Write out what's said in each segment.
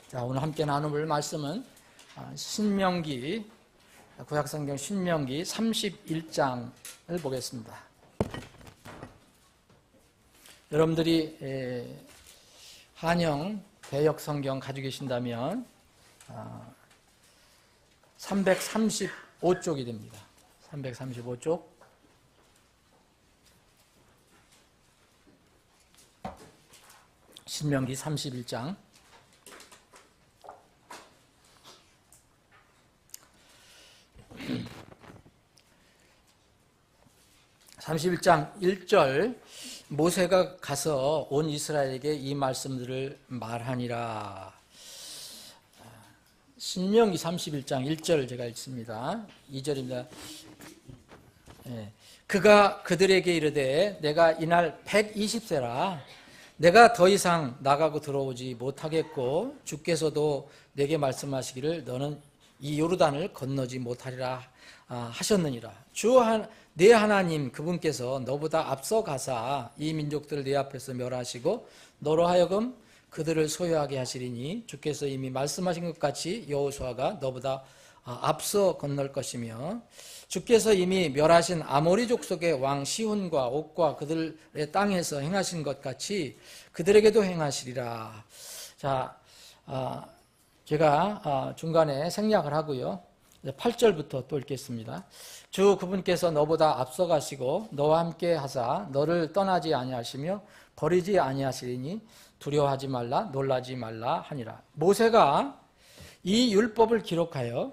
자, 오늘 함께 나눌 말씀은 신명기, 구약성경 신명기 31장을 보겠습니다. 여러분들이 한영 대역성경 가지고 계신다면 335쪽이 됩니다. 335쪽. 신명기 31장. 31장 1절, 모세가 가서 온 이스라엘에게 이 말씀들을 말하니라. 신명기 31장 1절 제가 읽습니다. 2절입니다. 그가 그들에게 이르되 내가 이날 120세라 내가 더 이상 나가고 들어오지 못하겠고 주께서도 내게 말씀하시기를 너는 이 요르단을 건너지 못하리라 하셨느니라. 내 하나님 그분께서 너보다 앞서 가사 이 민족들을 내 앞에서 멸하시고 너로 하여금 그들을 소유하게 하시리니 주께서 이미 말씀하신 것 같이 여호수아가 너보다 앞서 건널 것이며 주께서 이미 멸하신 아모리 족속의 왕 시혼과 옥과 그들의 땅에서 행하신 것 같이 그들에게도 행하시리라. 자, 제가 중간에 생략을 하고요. 8절부터 또 읽겠습니다. 주 그분께서 너보다 앞서 가시고 너와 함께 하사 너를 떠나지 아니하시며 버리지 아니하시리니 두려워하지 말라 놀라지 말라 하니라. 모세가 이 율법을 기록하여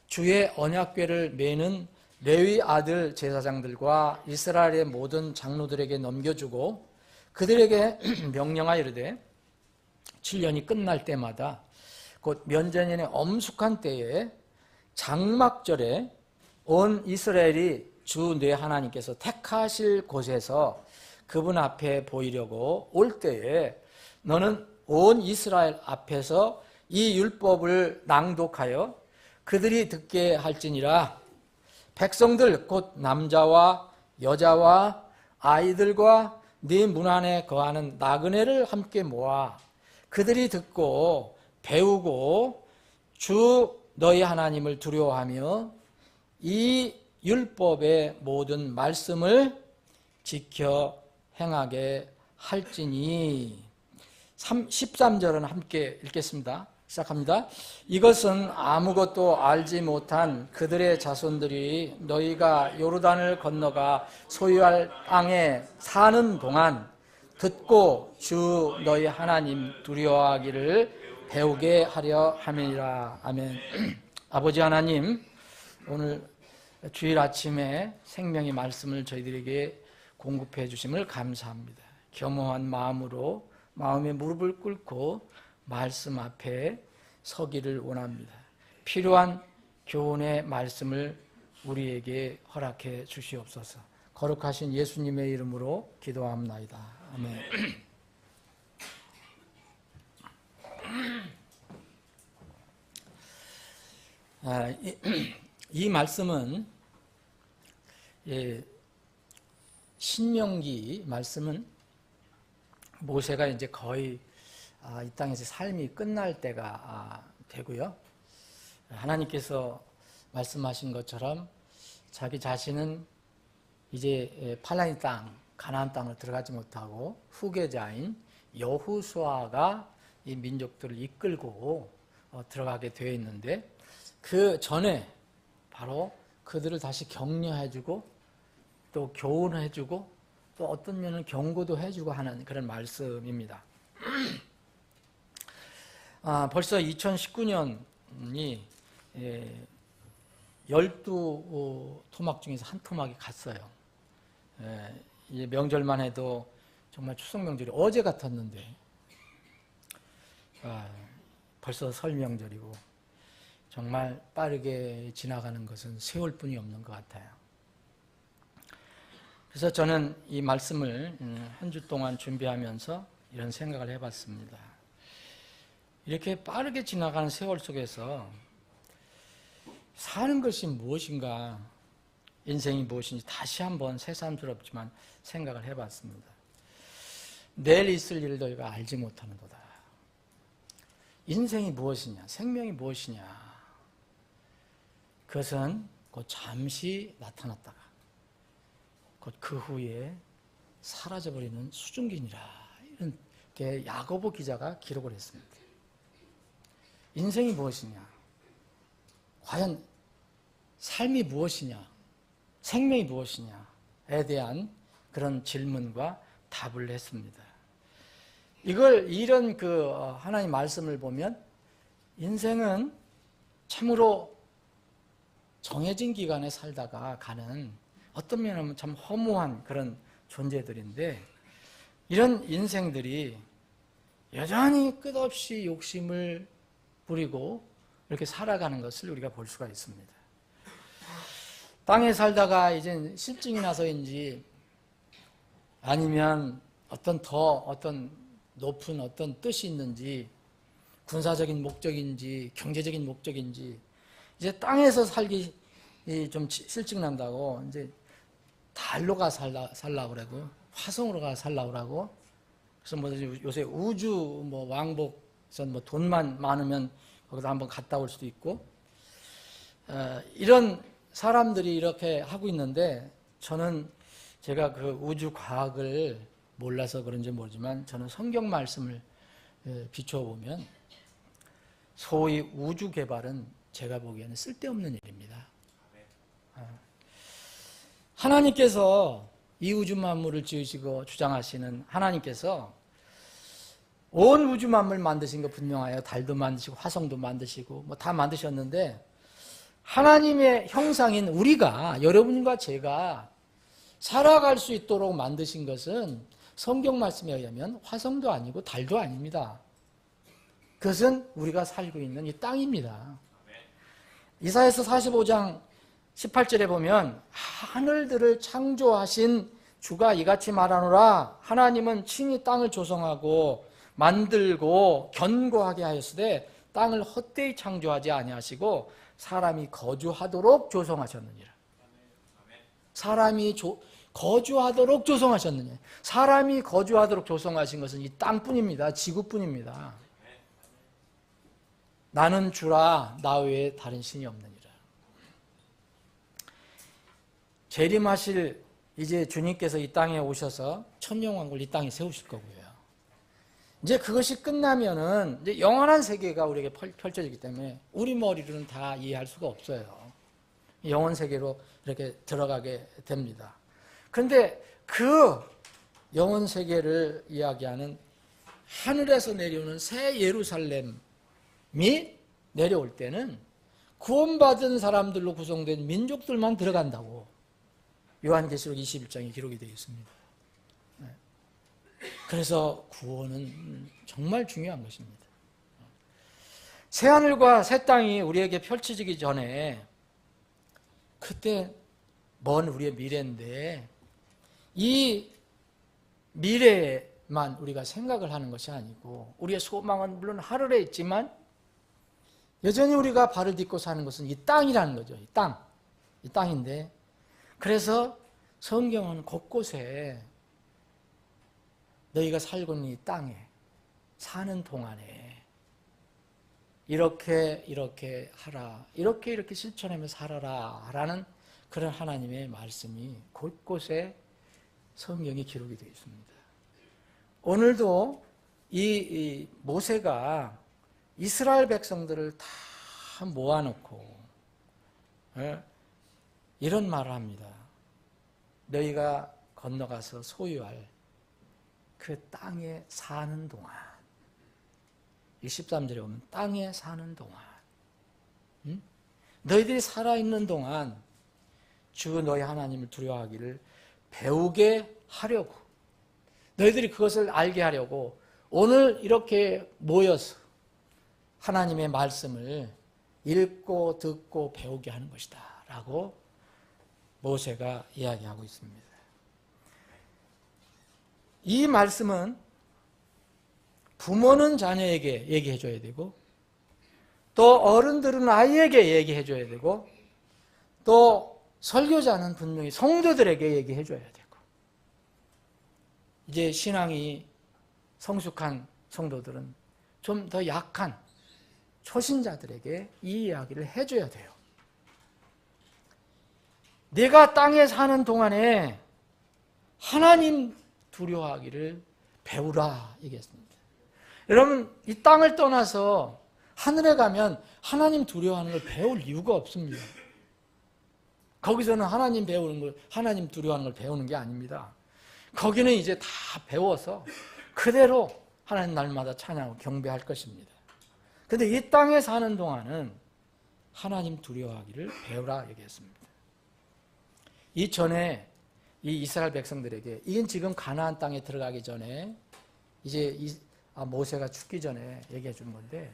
주의 언약궤를 메는 레위 아들 제사장들과 이스라엘의 모든 장로들에게 넘겨주고 그들에게 명령하여 이르되 7년이 끝날 때마다 곧 면제년의 엄숙한 때에 장막절에 온 이스라엘이 주 내 하나님께서 택하실 곳에서 그분 앞에 보이려고 올 때에 너는 온 이스라엘 앞에서 이 율법을 낭독하여 그들이 듣게 할지니라. 백성들 곧 남자와 여자와 아이들과 네 문 안에 거하는 나그네를 함께 모아 그들이 듣고 배우고 주 너희 하나님을 두려워하며 이 율법의 모든 말씀을 지켜 행하게 할지니. 13절은 함께 읽겠습니다. 시작합니다. 이것은 아무것도 알지 못한 그들의 자손들이 너희가 요르단을 건너가 소유할 땅에 사는 동안 듣고 주 너희 하나님 두려워하기를 배우게 하려 함이니라. 아멘. 아버지 하나님, 오늘 주일 아침에 생명의 말씀을 저희들에게 공급해 주심을 감사합니다. 겸허한 마음으로 마음의 무릎을 꿇고 말씀 앞에 서기를 원합니다. 필요한 교훈의 말씀을 우리에게 허락해 주시옵소서. 거룩하신 예수님의 이름으로 기도합나이다. 아멘. 이 말씀은 신명기 말씀은 모세가 이제 거의 이 땅에서 삶이 끝날 때가 되고요. 하나님께서 말씀하신 것처럼 자기 자신은 이제 팔라인 땅, 가나안 땅으로 들어가지 못하고 후계자인 여호수아가 이 민족들을 이끌고 들어가게 되어 있는데 그 전에 바로 그들을 다시 격려해주고 또 교훈해주고 또 어떤 면은 경고도 해주고 하는 그런 말씀입니다. 벌써 2019년이 12토막 중에서 한 토막이 갔어요. 이제 명절만 해도 정말 추석 명절이 어제 같았는데 벌써 설 명절이고 정말 빠르게 지나가는 것은 세월뿐이 없는 것 같아요. 그래서 저는 이 말씀을 한 주 동안 준비하면서 이런 생각을 해봤습니다. 이렇게 빠르게 지나가는 세월 속에서 사는 것이 무엇인가, 인생이 무엇인지 다시 한번 인생이 무엇이냐, 생명이 무엇이냐, 그것은 곧 잠시 나타났다가 곧 그 후에 사라져버리는 수증기니라, 이렇게 야고보 기자가 기록을 했습니다. 인생이 무엇이냐, 과연 삶이 무엇이냐, 생명이 무엇이냐에 대한 그런 질문과 답을 했습니다. 이런 하나님 말씀을 보면 인생은 참으로 정해진 기간에 살다가 가는, 어떤 면에는 참 허무한 그런 존재들인데, 이런 인생들이 여전히 끝없이 욕심을 부리고 이렇게 살아가는 것을 우리가 볼 수가 있습니다. 땅에 살다가 이제 실증이 나서인지 아니면 어떤 높은 어떤 뜻이 있는지, 군사적인 목적인지 경제적인 목적인지, 이제 땅에서 살기 좀 실증 난다고 이제 달로 가 살라고 그러고 화성으로 가 살라고 그러고, 그래서 뭐 요새 우주 왕복선 돈만 많으면 거기다 한번 갔다 올 수도 있고, 이런 사람들이 이렇게 하고 있는데, 저는 제가 그 우주 과학을 몰라서 그런지 모르지만 저는 성경 말씀을 비춰보면 소위 우주 개발은 제가 보기에는 쓸데없는 일입니다. 하나님께서 이 우주 만물을 지으시고 주장하시는 하나님께서 온 우주 만물 만드신 거 분명하여 달도 만드시고 화성도 만드시고 다 만드셨는데, 하나님의 형상인 우리가, 여러분과 제가 살아갈 수 있도록 만드신 것은 성경 말씀에 의하면 화성도 아니고 달도 아닙니다. 그것은 우리가 살고 있는 이 땅입니다. 이사야서 45장 18절에 보면 하늘들을 창조하신 주가 이같이 말하노라, 하나님은 친히 땅을 조성하고 만들고 견고하게 하였으되 땅을 헛되이 창조하지 아니하시고 사람이 거주하도록 조성하셨느니라. 사람이 거주하도록 조성하셨느냐. 사람이 거주하도록 조성하신 것은 이 땅뿐입니다. 지구뿐입니다. 나는 주라, 나 외에 다른 신이 없느니라. 재림하실 이제 주님께서 이 땅에 오셔서 천년왕국을 이 땅에 세우실 거고요. 이제 그것이 끝나면은 이제 영원한 세계가 우리에게 펼쳐지기 때문에 우리 머리로는 다 이해할 수가 없어요. 영원 세계로 이렇게 들어가게 됩니다. 그런데 그 영원 세계를 이야기하는 하늘에서 내려오는 새 예루살렘이 내려올 때는 구원받은 사람들로 구성된 민족들만 들어간다고 요한계시록 21장에 기록이 되어 있습니다. 그래서 구원은 정말 중요한 것입니다. 새하늘과 새 땅이 우리에게 펼쳐지기 전에, 그때 먼 우리의 미래인데, 이 미래만 우리가 생각을 하는 것이 아니고, 우리의 소망은 물론 하늘에 있지만 여전히 우리가 발을 딛고 사는 것은 이 땅이라는 거죠. 이 땅인데, 그래서 성경은 곳곳에 너희가 살고 있는 이 땅에 사는 동안에 이렇게 하라, 이렇게 실천하며 살아라 라는 그런 하나님의 말씀이 곳곳에 성경이 기록이 되어 있습니다. 오늘도 이 모세가 이스라엘 백성들을 다 모아놓고 이런 말을 합니다. 너희가 건너가서 소유할 그 땅에 사는 동안, 13절에 보면 땅에 사는 동안, 너희들이 살아있는 동안 주 너희 하나님을 두려워하기를 배우게 하려고, 너희들이 그것을 알게 하려고 오늘 이렇게 모여서 하나님의 말씀을 읽고 듣고 배우게 하는 것이다 라고 모세가 이야기하고 있습니다. 이 말씀은 부모는 자녀에게 얘기해 줘야 되고, 또 어른들은 아이에게 얘기해 줘야 되고, 또 설교자는 분명히 성도들에게 얘기해 줘야 되고, 이제 신앙이 성숙한 성도들은 좀 더 약한 초신자들에게 이 이야기를 해줘야 돼요. 내가 땅에 사는 동안에 하나님 두려워하기를 배우라 얘기했습니다. 여러분, 이 땅을 떠나서 하늘에 가면 하나님 두려워하는 걸 배울 이유가 없습니다. 거기서는 하나님 두려워하는 걸 배우는 게 아닙니다. 거기는 이제 다 배워서 그대로 하나님 날마다 찬양하고 경배할 것입니다. 그런데 이 땅에 사는 동안은 하나님 두려워하기를 배우라 얘기했습니다. 이전에 이 이스라엘 백성들에게, 이건 지금 가나안 땅에 들어가기 전에 이제 모세가 죽기 전에 얘기해 주는 건데,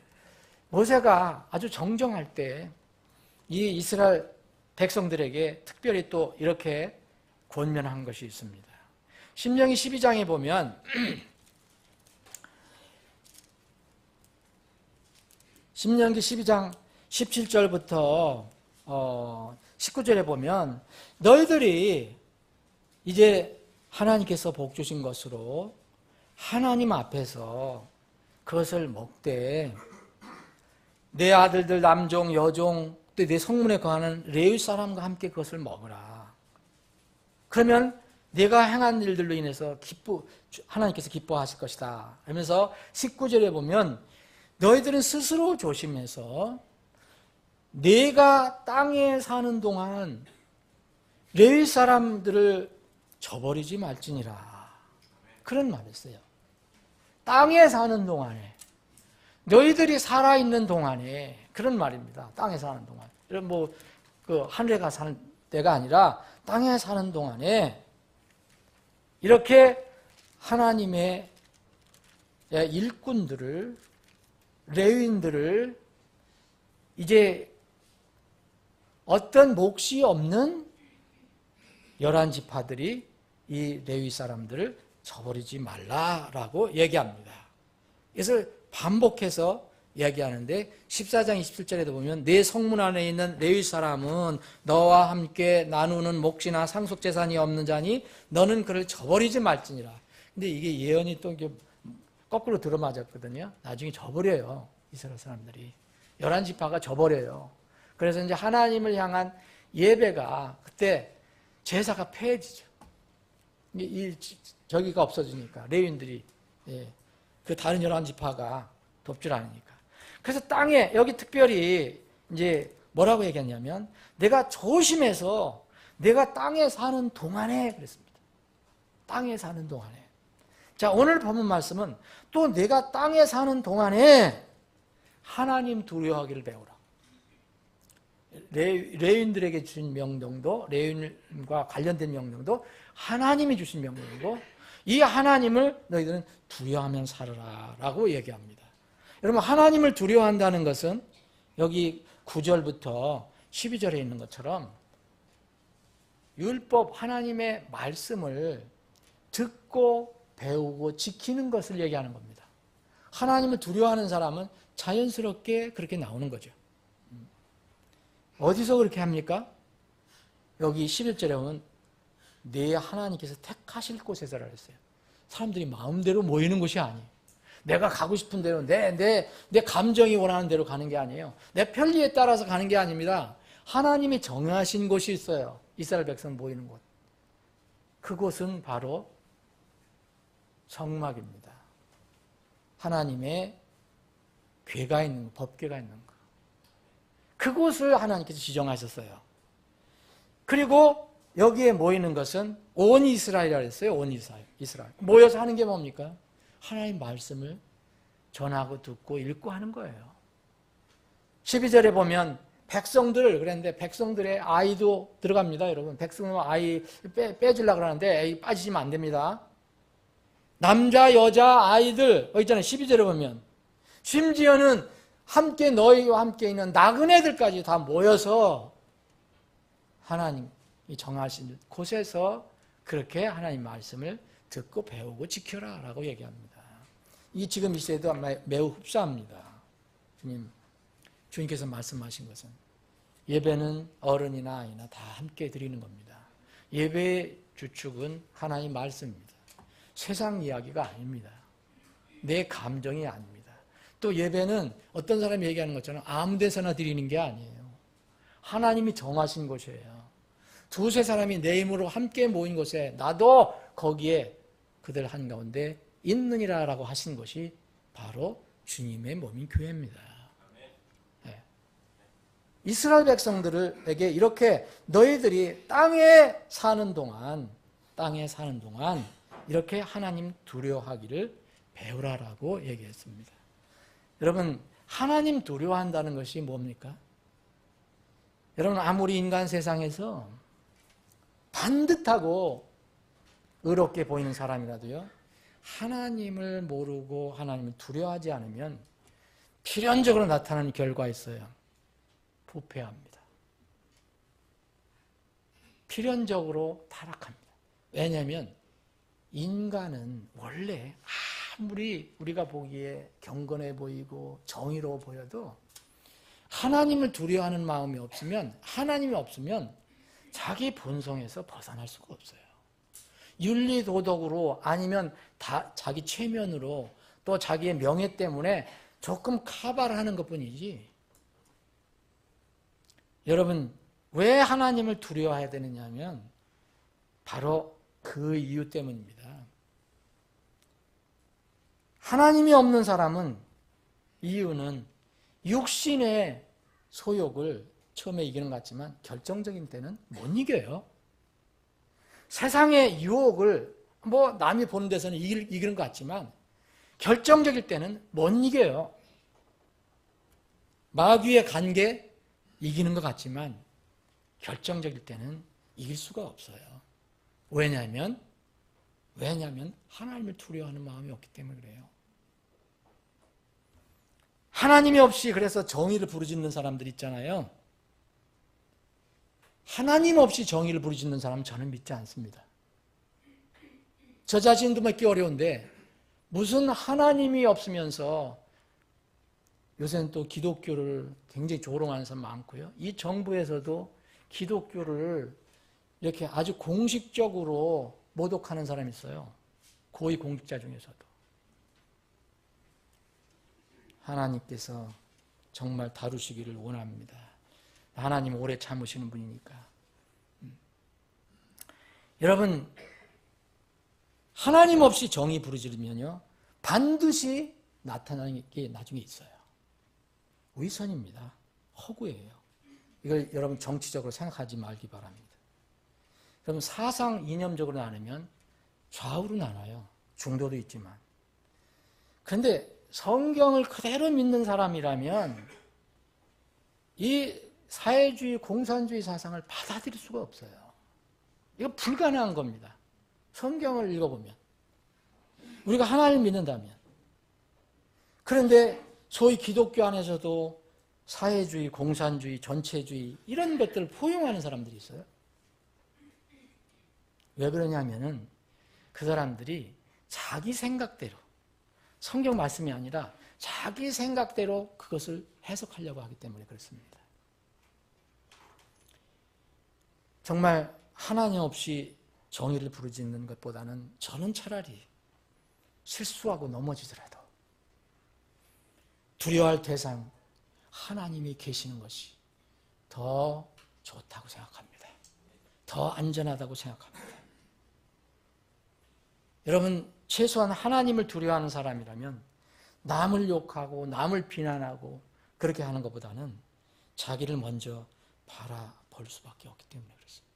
모세가 아주 정정할 때 이 이스라엘 백성들에게 특별히 또 이렇게 권면한 것이 있습니다. 신명기 12장에 보면 신명기 12장 17절부터 19절에 보면 너희들이 이제 하나님께서 복 주신 것으로 하나님 앞에서 그것을 먹되 내 아들들 남종 여종 또 내 성문에 거하는 레위 사람과 함께 그것을 먹으라. 그러면 내가 행한 일들로 인해서 하나님께서 기뻐하실 것이다. 하면서 19절에 보면 너희들은 스스로 조심해서 내가 땅에 사는 동안 레위 사람들을 저버리지 말지니라. 그런 말을 했어요. 땅에 사는 동안에, 너희들이 살아있는 동안에, 그런 말입니다. 땅에 사는 동안. 이런 하늘에 가 사는 때가 아니라 땅에 사는 동안에 이렇게 하나님의 일꾼들을, 레위인들을 이제 어떤 몫이 없는 11지파들이 이 레위 사람들을 저버리지 말라라고 얘기합니다. 그래서 반복해서 이야기하는데 14장 27절에도 보면 내 성문 안에 있는 레위 사람은 너와 함께 나누는 몫이나 상속재산이 없는 자니 너는 그를 저버리지 말지니라. 근데 이게 예언이 또 거꾸로 들어맞았거든요. 나중에 저버려요. 이스라엘 사람들이. 11지파가 저버려요. 그래서 이제 하나님을 향한 예배가 그때 제사가 폐해지죠. 저기가 없어지니까 레위인들이 그 다른 11지파가 돕질 않으니까. 그래서 땅에 여기 특별히 이제 뭐라고 얘기했냐면 내가 조심해서 내가 땅에 사는 동안에 그랬습니다. 땅에 사는 동안에. 자, 오늘 본문 말씀은 또 내가 땅에 사는 동안에 하나님 두려워하기를 배우라. 레위인들에게 주신 명령도, 레위인과 관련된 명령도 하나님이 주신 명령이고 이 하나님을 너희들은 두려워하면 살아라 라고 얘기합니다. 여러분, 하나님을 두려워한다는 것은 여기 9절부터 12절에 있는 것처럼 율법, 하나님의 말씀을 듣고 배우고 지키는 것을 얘기하는 겁니다. 하나님을 두려워하는 사람은 자연스럽게 그렇게 나오는 거죠. 어디서 그렇게 합니까? 여기 11절에 보면 내 하나님께서 택하실 곳에서라 했어요. 사람들이 마음대로 모이는 곳이 아니에요. 내가 가고 싶은 대로 내 감정이 원하는 대로 가는 게 아니에요. 내 편리에 따라서 가는 게 아닙니다. 하나님이 정하신 곳이 있어요. 이스라엘 백성 모이는 곳. 그곳은 바로 성막입니다. 하나님의 궤가 있는 것, 법궤가 있는 것. 그곳을 하나님께서 지정하셨어요. 그리고 여기에 모이는 것은 온 이스라엘이라 했어요. 온 이스라엘. 모여서 하는 게 뭡니까? 하나님 말씀을 전하고 듣고 읽고 하는 거예요. 12절에 보면 백성들 그랬는데 백성들의 아이도 들어갑니다. 여러분, 백성은 아이 빼주려고 그러는데 빠지시면 안 됩니다. 남자 여자 아이들 있잖아요. 12절에 보면 심지어는 함께 너희와 함께 있는 나그네들까지 다 모여서 하나님이 정하신 곳에서 그렇게 하나님 말씀을 듣고 배우고 지켜라 라고 얘기합니다. 이 지금 이 시대도 매우 흡사합니다. 주님께서 말씀하신 것은 예배는 어른이나 아이나 다 함께 드리는 겁니다. 예배의 주축은 하나님 말씀입니다. 세상 이야기가 아닙니다. 내 감정이 아닙니다. 또 예배는 어떤 사람이 얘기하는 것처럼 아무 데서나 드리는 게 아니에요. 하나님이 정하신 곳이에요. 두세 사람이 내 힘으로 함께 모인 곳에 나도 거기에 그들 한가운데 있느니라라고 하신 것이 바로 주님의 몸인 교회입니다. 네. 이스라엘 백성들에게 이렇게 너희들이 땅에 사는 동안 이렇게 하나님 두려워하기를 배우라라고 얘기했습니다. 여러분, 하나님 두려워한다는 것이 뭡니까? 여러분, 아무리 인간 세상에서 반듯하고 의롭게 보이는 사람이라도요, 하나님을 모르고 하나님을 두려워하지 않으면 필연적으로 나타나는 결과가 있어요. 부패합니다. 필연적으로 타락합니다. 왜냐하면 인간은 원래 아무리 우리가 보기에 경건해 보이고 정의로워 보여도 하나님을 두려워하는 마음이 없으면, 하나님이 없으면 자기 본성에서 벗어날 수가 없어요. 윤리도덕으로 아니면 자기 체면으로 또 자기의 명예 때문에 조금 카바를 하는 것뿐이지. 여러분, 왜 하나님을 두려워해야 되느냐 하면 바로 그 이유 때문입니다. 하나님이 없는 사람은, 이유는 육신의 소욕을 처음에 이기는 것 같지만 결정적인 때는 못 이겨요. 세상의 유혹을 남이 보는 데서는 이기는 것 같지만 결정적일 때는 못 이겨요. 마귀의 관계 이기는 것 같지만 결정적일 때는 이길 수가 없어요. 왜냐하면 하나님을 두려워하는 마음이 없기 때문에 그래요. 하나님이 없이 그래서 정의를 부르짖는 사람들 있잖아요. 하나님 없이 정의를 부르짖는 사람은 저는 믿지 않습니다. 저 자신도 믿기 어려운데 무슨 하나님이 없으면서, 요새는 또 기독교를 굉장히 조롱하는 사람 많고요. 이 정부에서도 기독교를 이렇게 아주 공식적으로 모독하는 사람이 있어요. 고위 공직자 중에서도. 하나님께서 정말 다루시기를 원합니다. 하나님 오래 참으시는 분이니까. 여러분, 하나님 없이 정의 부르짖으면요 반드시 나타나는 게 나중에 있어요. 위선입니다. 허구예요. 이걸 여러분 정치적으로 생각하지 말기 바랍니다. 그럼 사상 이념적으로 나누면 좌우로 나눠요. 중도도 있지만. 그런데 성경을 그대로 믿는 사람이라면 이 사회주의, 공산주의 사상을 받아들일 수가 없어요. 이거 불가능한 겁니다. 성경을 읽어보면. 우리가 하나님을 믿는다면. 그런데 소위 기독교 안에서도 사회주의, 공산주의, 전체주의 이런 것들을 포용하는 사람들이 있어요. 왜 그러냐면은 그 사람들이 자기 생각대로, 성경 말씀이 아니라 자기 생각대로 그것을 해석하려고 하기 때문에 그렇습니다. 정말 하나님 없이 정의를 부르짖는 것보다는 저는 차라리 실수하고 넘어지더라도 두려워할 대상 하나님이 계시는 것이 더 좋다고 생각합니다. 더 안전하다고 생각합니다. 여러분, 최소한 하나님을 두려워하는 사람이라면 남을 욕하고 남을 비난하고 그렇게 하는 것보다는 자기를 먼저 바라볼 수밖에 없기 때문에 그렇습니다.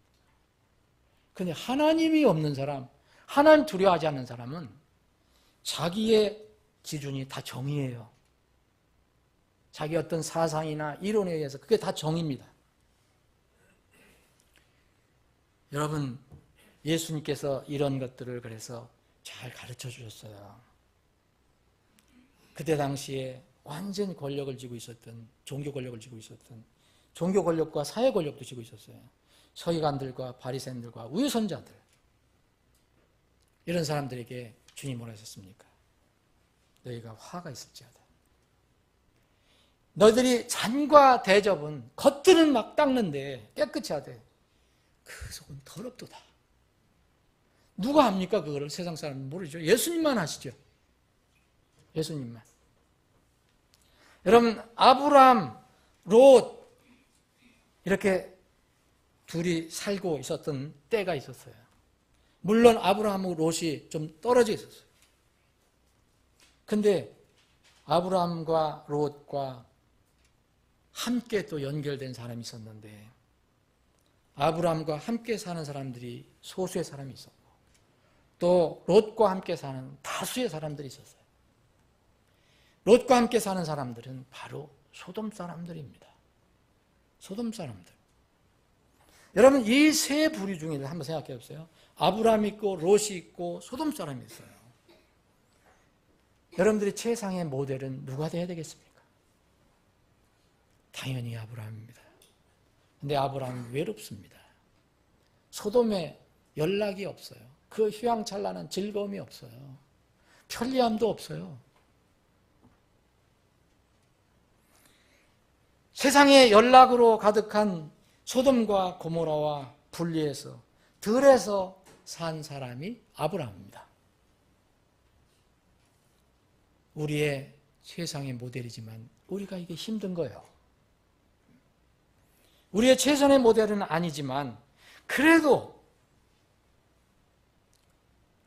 그런데 하나님이 없는 사람, 하나님 두려워하지 않는 사람은 자기의 기준이 다 정의예요. 자기 어떤 사상이나 이론에 의해서 그게 다 정의입니다. 여러분, 예수님께서 이런 것들을 그래서 잘 가르쳐 주셨어요. 그때 당시에 완전히 권력을 쥐고 있었던, 종교 권력을 쥐고 있었던, 종교 권력과 사회 권력도 쥐고 있었어요. 서기관들과 바리새인들과 우유선자들, 이런 사람들에게 주님이 뭐라 하셨습니까? 너희가 화가 있을지어다. 너희들이 잔과 대접은 겉들은 막 닦는데 깨끗이 하되 그 속은 더럽도다. 누가 합니까? 그거를 세상 사람은 모르죠. 예수님만 하시죠. 예수님만. 여러분, 아브람, 롯 이렇게 둘이 살고 있었던 때가 있었어요. 물론 아브람하고 롯이 좀 떨어져 있었어요. 근데 아브람과 롯과 함께 또 연결된 사람이 있었는데, 아브람과 함께 사는 사람들이 소수의 사람이 있었고, 또 롯과 함께 사는 다수의 사람들이 있었어요. 롯과 함께 사는 사람들은 바로 소돔 사람들입니다. 소돔 사람들. 여러분, 이 세 부류 중에 한번 생각해 보세요. 아브람이 있고 롯이 있고 소돔 사람이 있어요. 여러분들이 최상의 모델은 누가 돼야 되겠습니까? 당연히 아브람입니다. 근데 아브람은 외롭습니다. 소돔에 연락이 없어요. 그 휘황찬란한 즐거움이 없어요. 편리함도 없어요. 세상에 연락으로 가득한 소돔과 고모라와 분리해서 들에서 산 사람이 아브람입니다. 우리의 세상의 모델이지만 우리가 이게 힘든 거예요. 우리의 최선의 모델은 아니지만 그래도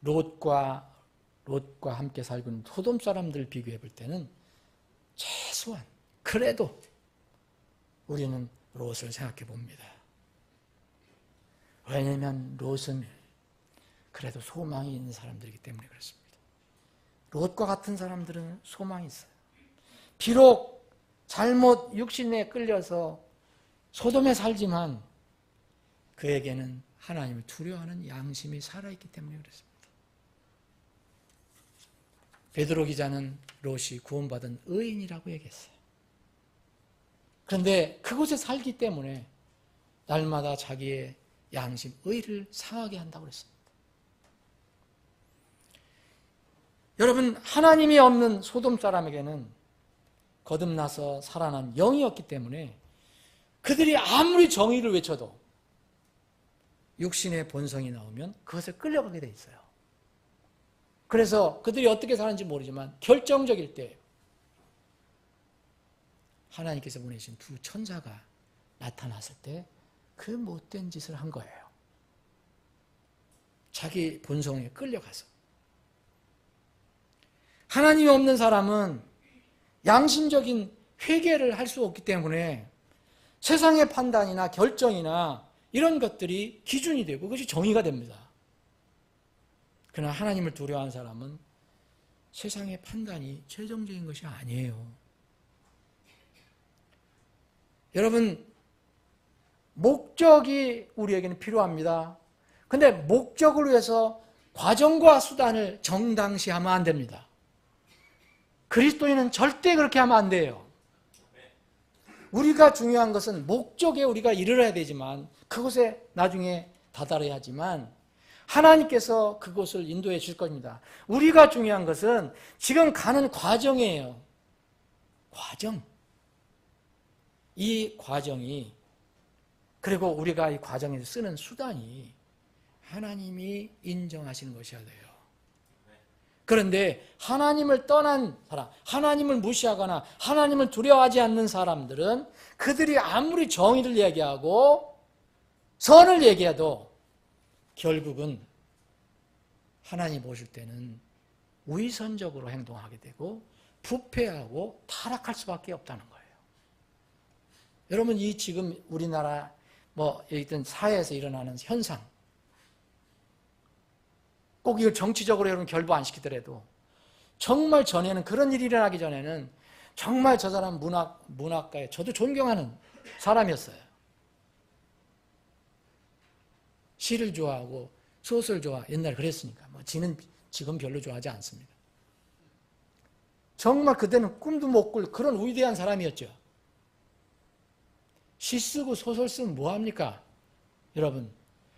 롯과 함께 살고 있는 소돔 사람들을 비교해 볼 때는 최소한 그래도 우리는 롯을 생각해 봅니다. 왜냐하면 롯은 그래도 소망이 있는 사람들이기 때문에 그렇습니다. 롯과 같은 사람들은 소망이 있어요. 비록 잘못 육신에 끌려서 소돔에 살지만 그에게는 하나님을 두려워하는 양심이 살아있기 때문에 그렇습니다. 베드로 기자는 롯이 구원받은 의인이라고 얘기했어요. 그런데 그곳에 살기 때문에 날마다 자기의 양심, 의를 상하게 한다고 그랬습니다. 여러분, 하나님이 없는 소돔 사람에게는 거듭나서 살아난 영이 없기 때문에 그들이 아무리 정의를 외쳐도 육신의 본성이 나오면 그것에 끌려가게 돼 있어요. 그래서 그들이 어떻게 사는지 모르지만 결정적일 때 하나님께서 보내신 두 천사가 나타났을 때 그 못된 짓을 한 거예요. 자기 본성에 끌려가서. 하나님이 없는 사람은 양심적인 회개를 할 수 없기 때문에 세상의 판단이나 결정이나 이런 것들이 기준이 되고 그것이 정의가 됩니다. 그러나 하나님을 두려워하는 사람은 세상의 판단이 최종적인 것이 아니에요. 여러분, 목적이 우리에게는 필요합니다. 근데 목적을 위해서 과정과 수단을 정당시하면 안 됩니다. 그리스도인은 절대 그렇게 하면 안 돼요. 우리가 중요한 것은 목적에 우리가 이르러야 되지만 그곳에 나중에 다다라야 하지만 하나님께서 그곳을 인도해 줄 겁니다. 우리가 중요한 것은 지금 가는 과정이에요. 과정. 이 과정이, 그리고 우리가 이 과정에서 쓰는 수단이 하나님이 인정하시는 것이어야 돼요. 그런데 하나님을 떠난 사람, 하나님을 무시하거나 하나님을 두려워하지 않는 사람들은 그들이 아무리 정의를 얘기하고 선을 얘기해도 결국은 하나님 보실 때는 위선적으로 행동하게 되고 부패하고 타락할 수밖에 없다는 거예요. 여러분, 이 지금 우리나라 있던 사회에서 일어나는 현상, 꼭 이걸 정치적으로 여러분 결부 안 시키더라도 정말 전에는 그런 일이 일어나기 전에는 정말 저 사람 문학가에 저도 존경하는 사람이었어요. 시를 좋아하고 소설 좋아, 옛날에 그랬으니까. 지는 지금 별로 좋아하지 않습니다. 정말 그때는 꿈도 못 꿀 그런 위대한 사람이었죠. 시 쓰고 소설 쓰면 뭐합니까? 여러분,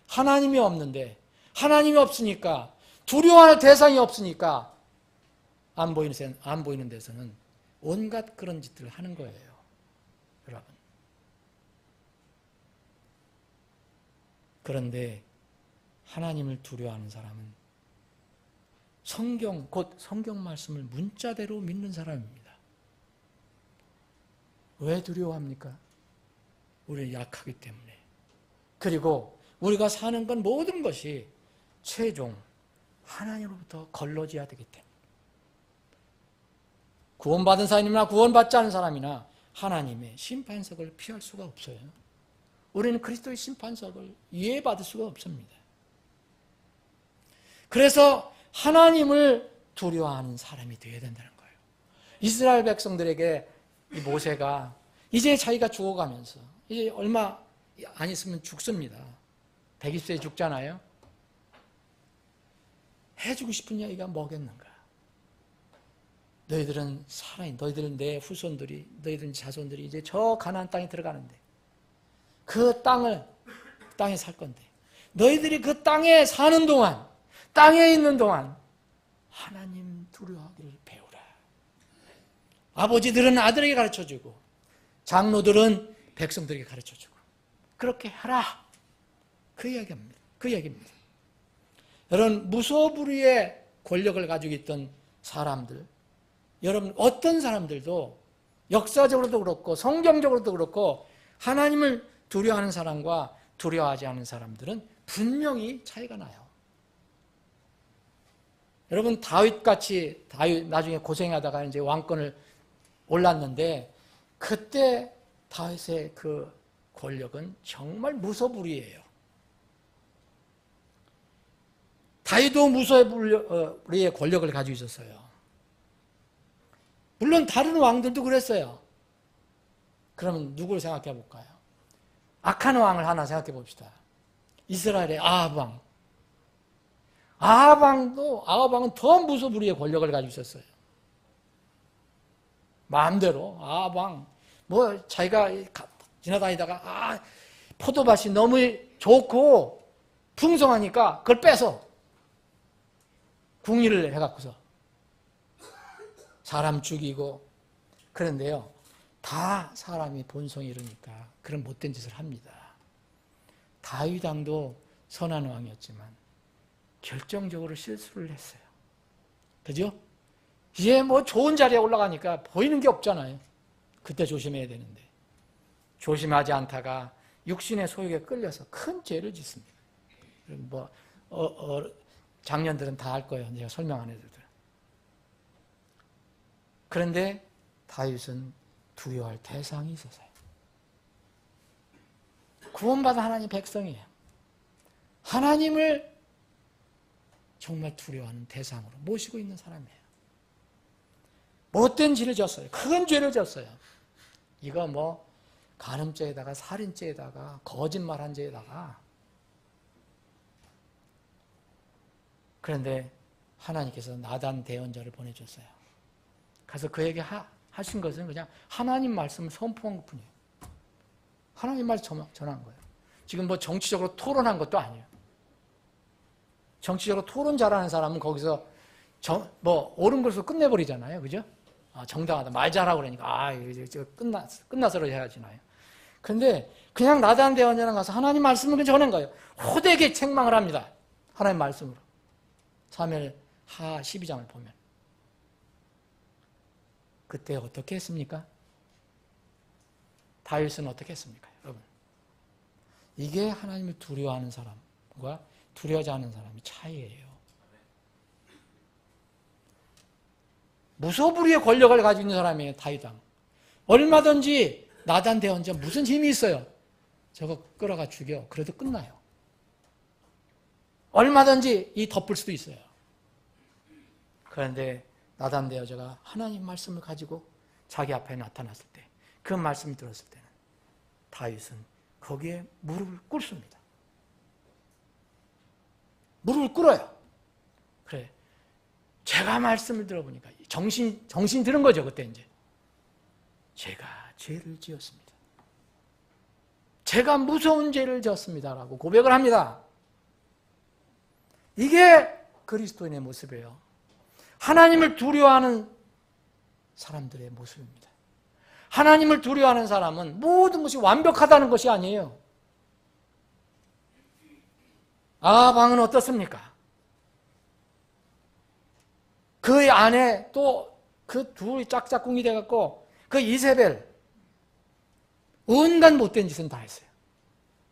하나님이 없는데, 하나님이 없으니까, 두려워할 대상이 없으니까 안 보이는 데서는 온갖 그런 짓들을 하는 거예요. 여러분. 그런데 하나님을 두려워하는 사람은 성경, 곧 성경 말씀을 문자대로 믿는 사람입니다. 왜 두려워합니까? 우리는 약하기 때문에. 그리고 우리가 사는 건 모든 것이 최종 하나님으로부터 걸러져야 되기 때문에. 구원받은 사람이나 구원받지 않은 사람이나 하나님의 심판석을 피할 수가 없어요. 우리는 그리스도의 심판석을 이해받을 수가 없습니다. 그래서 하나님을 두려워하는 사람이 되어야 된다는 거예요. 이스라엘 백성들에게 이 모세가 이제 자기가 죽어가면서 이제 얼마 안 있으면 죽습니다. 120세에 죽잖아요. 해주고 싶은 이야기가 뭐겠는가? 너희들은 살아있는, 너희들은 내 후손들이, 너희들은 자손들이 이제 저 가나안 땅에 들어가는데 그 땅에 살 건데 너희들이 그 땅에 사는 동안, 땅에 있는 동안 하나님 두려워하기를 배우라. 아버지들은 아들에게 가르쳐주고 장로들은 백성들에게 가르쳐주고 그렇게 하라. 그 이야기입니다. 그 이야기입니다. 여러분, 무소불위의 권력을 가지고 있던 사람들, 여러분 어떤 사람들도 역사적으로도 그렇고 성경적으로도 그렇고 하나님을 두려워하는 사람과 두려워하지 않은 사람들은 분명히 차이가 나요. 여러분, 다윗같이, 다윗 나중에 고생하다가 이제 왕권을 올랐는데 그때 다윗의 그 권력은 정말 무소불위예요. 다윗도 무소불위의 권력을 가지고 있었어요. 물론 다른 왕들도 그랬어요. 그러면 누구를 생각해 볼까요? 악한 왕을 하나 생각해 봅시다. 이스라엘의 아합 왕. 아합 왕은 더 무소불위의 권력을 가지고 있었어요. 마음대로 아합 왕, 뭐 자기가 지나다니다가 포도밭이 너무 좋고 풍성하니까 그걸 빼서 궁리를 해갖고서 사람 죽이고. 그런데요, 다 사람이 본성이 이러니까 그런 못된 짓을 합니다. 다윗 왕도 선한 왕이었지만 결정적으로 실수를 했어요. 그죠? 이제 뭐 좋은 자리에 올라가니까 보이는 게 없잖아요. 그때 조심해야 되는데 조심하지 않다가 육신의 소욕에 끌려서 큰 죄를 짓습니다. 뭐 장년들은 다 알 거예요. 제가 설명 안 해도. 그런데 다윗은 두려워할 대상이 있었어요. 구원받은 하나님 백성이에요. 하나님을 정말 두려워하는 대상으로 모시고 있는 사람이에요. 못된 죄를 졌어요. 큰 죄를 졌어요. 이거 뭐 간음죄에다가 살인죄에다가 거짓말한 죄에다가. 그런데 하나님께서 나단 대언자를 보내줬어요. 가서 그에게 하신 것은 그냥 하나님 말씀을 선포한 것뿐이에요. 하나님 말씀 전한 거예요. 지금 뭐 정치적으로 토론한 것도 아니에요. 정치적으로 토론 잘하는 사람은 거기서 뭐 옳은 것으로 끝내버리잖아요. 그죠? 정당하다. 말 잘하고 그러니까 이제 끝나서로 해야지나요. 그런데 그냥 나단 대언자랑 가서 하나님 말씀을 전한 거예요. 호되게 책망을 합니다. 하나님 말씀으로. 사무엘 하 12장을 보면. 그때 어떻게 했습니까? 다윗은 어떻게 했습니까? 여러분, 이게 하나님을 두려워하는 사람과 두려워하지 않는 사람의 차이예요. 무소불위의 권력을 가지고 있는 사람이에요. 다윗 왕. 얼마든지 나단 대언자 무슨 힘이 있어요? 저거 끌어가 죽여. 그래도 끝나요. 얼마든지 덮을 수도 있어요. 그런데 나단 대언자가 하나님 말씀을 가지고 자기 앞에 나타났을 때, 그 말씀을 들었을 때는 다윗은 거기에 무릎을 꿇습니다. 무릎을 꿇어요. 그래, 제가 말씀을 들어보니까 정신 드는 거죠. 그때 이제 제가 죄를 지었습니다. 제가 무서운 죄를 지었습니다라고 고백을 합니다. 이게 그리스도인의 모습이에요. 하나님을 두려워하는 사람들의 모습입니다. 하나님을 두려워하는 사람은 모든 것이 완벽하다는 것이 아니에요. 아합 왕은 어떻습니까? 그 안에 또 그 둘이 짝짝꿍이 돼갖고 그 이세벨, 온갖 못된 짓은 다 했어요.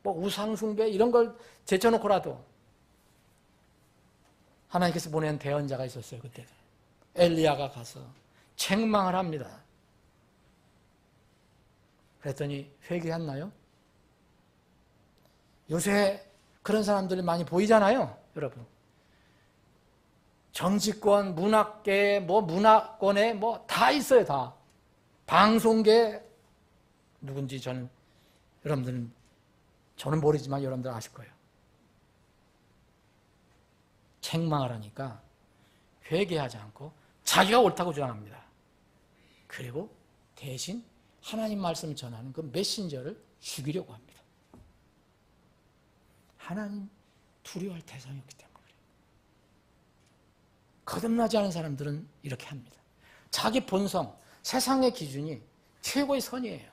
뭐 우상숭배 이런 걸 제쳐놓고라도 하나님께서 보낸 대언자가 있었어요. 그때 엘리야가 가서 책망을 합니다. 그랬더니 회개했나요? 요새 그런 사람들이 많이 보이잖아요, 여러분. 정치권, 문학계, 문화권에 다 있어요, 다. 방송계, 누군지 여러분들은, 저는 모르지만 여러분들 아실 거예요. 책망을 하니까 회개하지 않고 자기가 옳다고 주장합니다. 그리고 대신 하나님 말씀을 전하는 그 메신저를 죽이려고 합니다. 하나님 두려워할 대상이 없기 때문에 그래요. 거듭나지 않은 사람들은 이렇게 합니다. 자기 본성, 세상의 기준이 최고의 선이에요.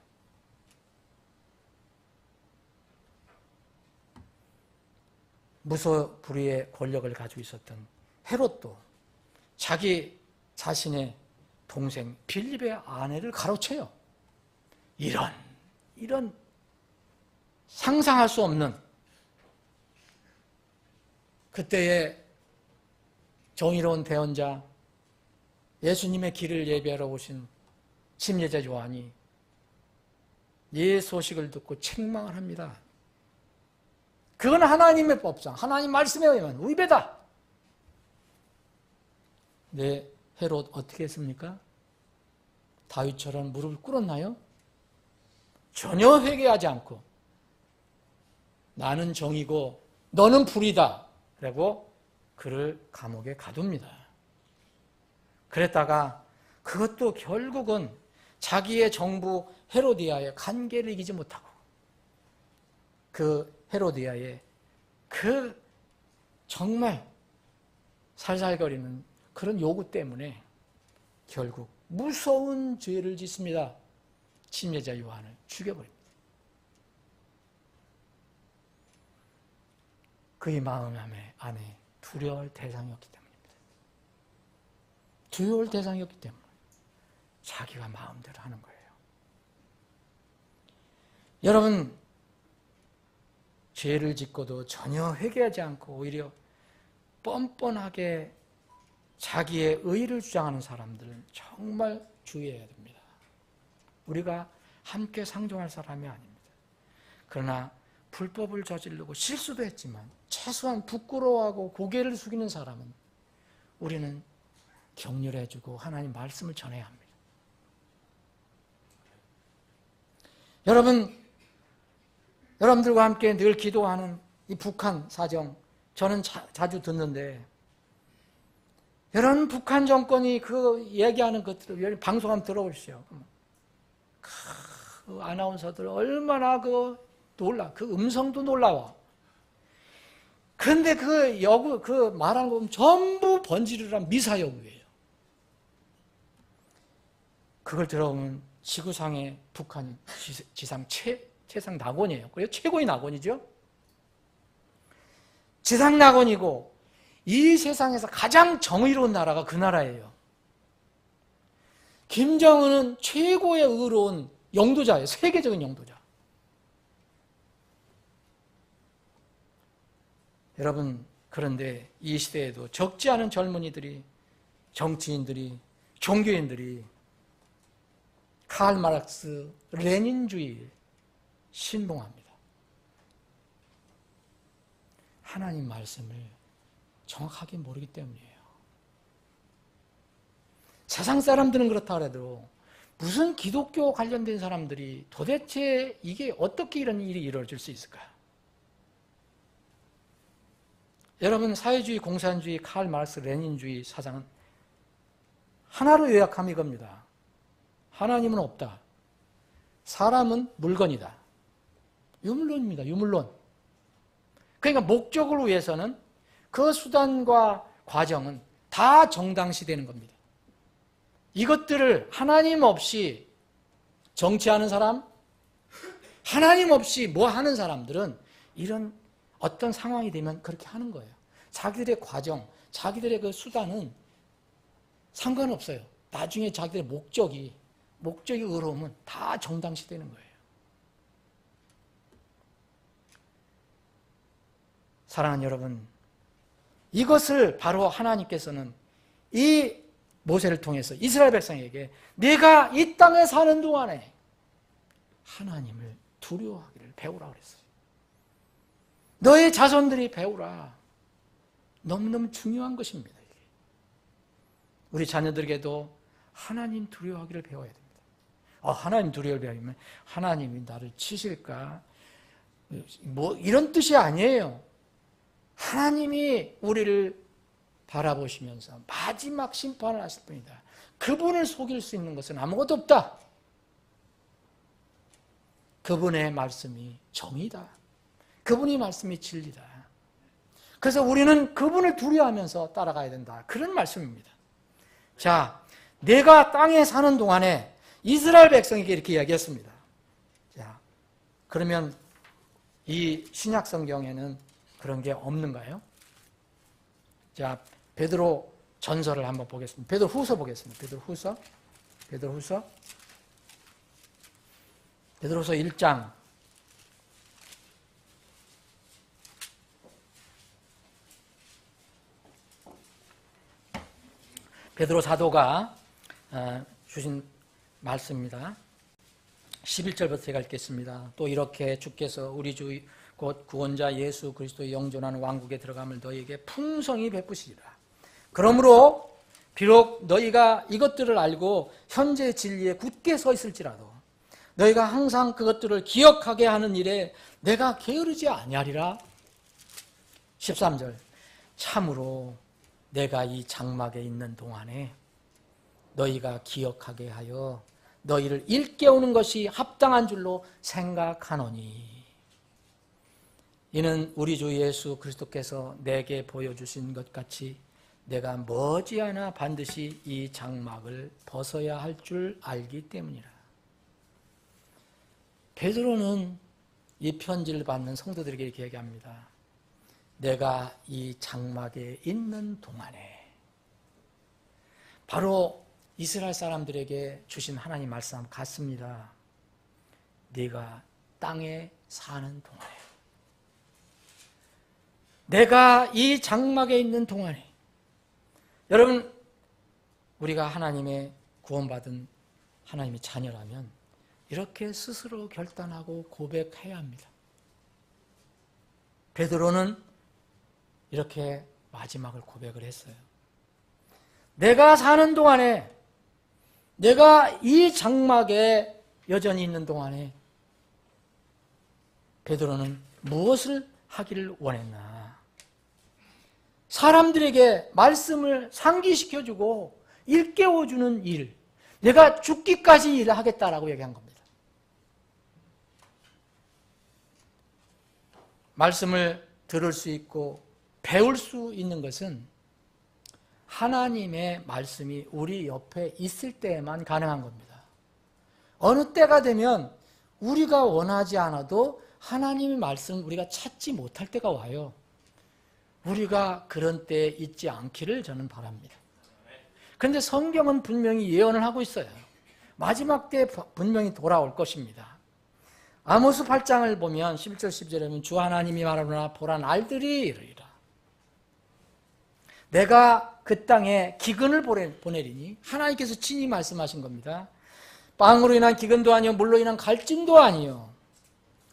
무소불위의 권력을 가지고 있었던 헤롯도 자기 자신의 동생 빌립의 아내를 가로채요. 이런 상상할 수 없는 그때의 정의로운 대언자, 예수님의 길을 예비하러 오신 침례자 요한이 이 소식을 듣고 책망을 합니다. 그건 하나님의 법상, 하나님 말씀에 의하면 위배다. 네, 헤롯 어떻게 했습니까? 다윗처럼 무릎을 꿇었나요? 전혀 회개하지 않고 나는 정이고 너는 불이다 라고 그를 감옥에 가둡니다. 그랬다가 그것도 결국은 자기의 정부 헤로디아의 간계를 이기지 못하고 그 헤로디아의 그 정말 살살거리는 그런 요구 때문에 결국 무서운 죄를 짓습니다. 침례자 요한을 죽여버립니다. 그의 마음 안에 두려워할 대상이 없기 때문입니다. 두려워할 대상이 없기 때문에 자기가 마음대로 하는 거예요. 여러분, 죄를 짓고도 전혀 회개하지 않고 오히려 뻔뻔하게 자기의 의를 주장하는 사람들은 정말 주의해야 됩니다. 우리가 함께 상종할 사람이 아닙니다. 그러나 불법을 저지르고 실수도 했지만 최소한 부끄러워하고 고개를 숙이는 사람은 우리는 격려해주고 하나님 말씀을 전해야 합니다. 여러분들과 함께 늘 기도하는 이 북한 사정, 저는 자주 듣는데 여러분 북한 정권이 그 얘기하는 것들을 방송하면 들어보십시오. 그 아나운서들 얼마나 놀라, 그 음성도 놀라워. 그런데 그 말하는 거 보면 전부 번지르르한 미사여구예요. 그걸 들어보면 지구상의 북한이 지상 최상 낙원이에요. 그래요? 최고의 낙원이죠. 지상 낙원이고 이 세상에서 가장 정의로운 나라가 그 나라예요. 김정은은 최고의 의로운 영도자예요. 세계적인 영도자. 여러분, 그런데 이 시대에도 적지 않은 젊은이들이, 정치인들이, 종교인들이 칼 마르크스, 레닌주의에 신봉합니다. 하나님 말씀을 정확하게 모르기 때문이에요. 세상 사람들은 그렇다 그래도 무슨 기독교 관련된 사람들이 도대체 이게 어떻게 이런 일이 이루어질 수 있을까? 여러분, 사회주의, 공산주의, 칼 마르크스, 레닌주의 사상은 하나로 요약하면 이겁니다. 하나님은 없다. 사람은 물건이다. 유물론입니다. 유물론. 그러니까 목적을 위해서는 그 수단과 과정은 다 정당시되는 겁니다. 이것들을 하나님 없이 정치하는 사람, 하나님 없이 뭐 하는 사람들은 이런 어떤 상황이 되면 그렇게 하는 거예요. 자기들의 과정, 자기들의 그 수단은 상관없어요. 나중에 자기들의 목적이 의로우면 다 정당시되는 거예요. 사랑하는 여러분, 이것을 바로 하나님께서는 이 모세를 통해서 이스라엘 백성에게 내가 이 땅에 사는 동안에 하나님을 두려워하기를 배우라 그랬어요. 너의 자손들이 배우라. 너무너무 중요한 것입니다. 이게. 우리 자녀들에게도 하나님 두려워하기를 배워야 됩니다. 하나님 두려워를 배우면 하나님이 나를 치실까? 뭐 이런 뜻이 아니에요. 하나님이 우리를 바라보시면서 마지막 심판을 하실 분이다. 그분을 속일 수 있는 것은 아무것도 없다. 그분의 말씀이 정의다. 그분의 말씀이 진리다. 그래서 우리는 그분을 두려워하면서 따라가야 된다. 그런 말씀입니다. 자, 내가 땅에 사는 동안에 이스라엘 백성에게 이렇게 이야기했습니다. 자, 그러면 이 신약 성경에는 그런 게 없는가요? 자, 베드로 전서를 한번 보겠습니다. 베드로 후서 보겠습니다. 베드로후서 1장. 베드로 사도가 주신 말씀입니다. 11절부터 제가 읽겠습니다. 또 이렇게 주께서 우리 주 곧 구원자 예수 그리스도의 영존하는 왕국에 들어감을 너희에게 풍성히 베푸시리라. 그러므로 비록 너희가 이것들을 알고 현재 진리에 굳게 서 있을지라도 너희가 항상 그것들을 기억하게 하는 일에 내가 게으르지 아니하리라. 13절. 참으로 내가 이 장막에 있는 동안에 너희가 기억하게 하여 너희를 일깨우는 것이 합당한 줄로 생각하노니 이는 우리 주 예수 그리스도께서 내게 보여주신 것 같이 내가 머지않아 반드시 이 장막을 벗어야 할 줄 알기 때문이라. 베드로는 이 편지를 받는 성도들에게 이렇게 얘기합니다. 내가 이 장막에 있는 동안에, 바로 이스라엘 사람들에게 주신 하나님 말씀 같습니다. 네가 땅에 사는 동안에, 내가 이 장막에 있는 동안에. 여러분, 우리가 하나님의 구원받은 하나님의 자녀라면 이렇게 스스로 결단하고 고백해야 합니다. 베드로는 이렇게 마지막을 고백을 했어요. 내가 사는 동안에, 내가 이 장막에 여전히 있는 동안에 베드로는 무엇을 하기를 원했나? 사람들에게 말씀을 상기시켜주고 일깨워주는 일, 내가 죽기까지 일을 하겠다라고 얘기한 겁니다. 말씀을 들을 수 있고 배울 수 있는 것은 하나님의 말씀이 우리 옆에 있을 때에만 가능한 겁니다. 어느 때가 되면 우리가 원하지 않아도 하나님의 말씀을 우리가 찾지 못할 때가 와요. 우리가 그런 때에 있지 않기를 저는 바랍니다. 그런데 성경은 분명히 예언을 하고 있어요. 마지막 때 분명히 돌아올 것입니다. 아모스 8장을 보면 11절 12절에 보면 주 하나님이 말하노라 보라 날들이 이르리라. 내가 그 땅에 기근을 보내리니, 하나님께서 친히 말씀하신 겁니다. 빵으로 인한 기근도 아니요 물로 인한 갈증도 아니요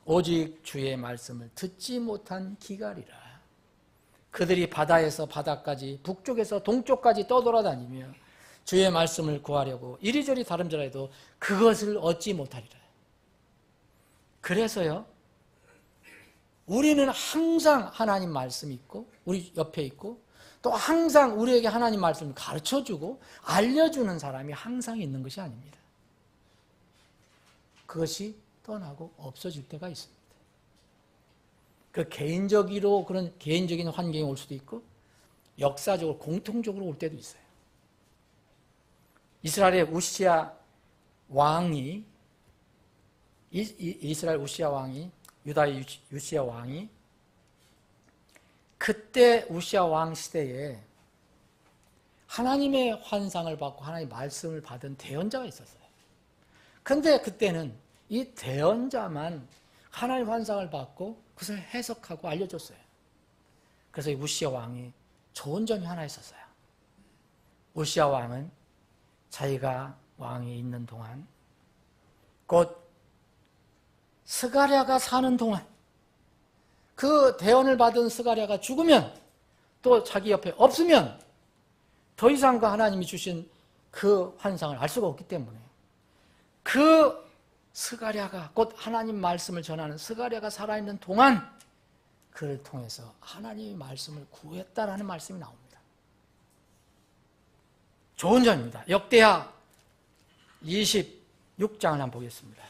오직 주의 말씀을 듣지 못한 기갈이라. 그들이 바다에서 바다까지 북쪽에서 동쪽까지 떠돌아다니며 주의 말씀을 구하려고 이리저리 다름질해도 그것을 얻지 못하리라. 그래서요, 우리는 항상 하나님 말씀이 있고 우리 옆에 있고 또 항상 우리에게 하나님 말씀을 가르쳐주고 알려주는 사람이 항상 있는 것이 아닙니다. 그것이 떠나고 없어질 때가 있습니다. 그 개인적으로 그런 개인적인 환경이 올 수도 있고 역사적으로 공통적으로 올 때도 있어요. 이스라엘의 우시야 왕이, 이스라엘 우시야 왕이, 유다의 우시야 왕이, 그때 우시야 왕 시대에 하나님의 환상을 받고 하나님의 말씀을 받은 대언자가 있었어요. 그런데 그때는 이 대언자만 하나님의 환상을 받고 그것을 해석하고 알려줬어요. 그래서 이 우시아 왕이 좋은 점이 하나 있었어요. 우시아 왕은 자기가 왕이 있는 동안, 곧 스가랴가 사는 동안, 그 대언을 받은 스가랴가 죽으면, 또 자기 옆에 없으면 더 이상 그 하나님이 주신 그 환상을 알 수가 없기 때문에, 그 스가랴가, 곧 하나님 말씀을 전하는 스가랴가 살아있는 동안 그를 통해서 하나님의 말씀을 구했다라는 말씀이 나옵니다. 좋은 점입니다. 역대하 26장을 한번 보겠습니다.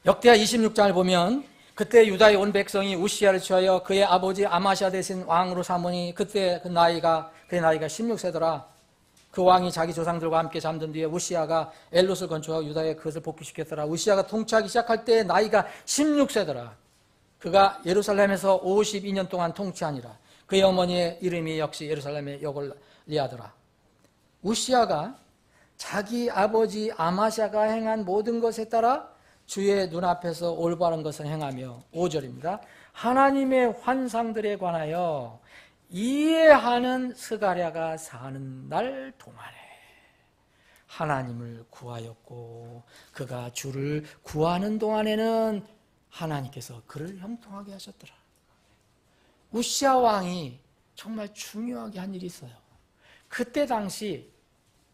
역대하 26장을 보면, 그때 유다의 온 백성이 우시아를 취하여 그의 아버지 아마시아 대신 왕으로 삼으니 그때 그의 나이가 16세더라. 그 왕이 자기 조상들과 함께 잠든 뒤에 우시아가 엘롯을 건축하고 유다의 그것을 복귀시켰더라. 우시아가 통치하기 시작할 때 나이가 16세더라. 그가 예루살렘에서 52년 동안 통치하니라. 그의 어머니의 이름이 역시 예루살렘의 여골리아더라. 우시아가 자기 아버지 아마시아가 행한 모든 것에 따라 주의 눈앞에서 올바른 것을 행하며, 5절입니다. 하나님의 환상들에 관하여 이해하는 스가랴가 사는 날 동안에 하나님을 구하였고, 그가 주를 구하는 동안에는 하나님께서 그를 형통하게 하셨더라. 우시아 왕이 정말 중요하게 한 일이 있어요. 그때 당시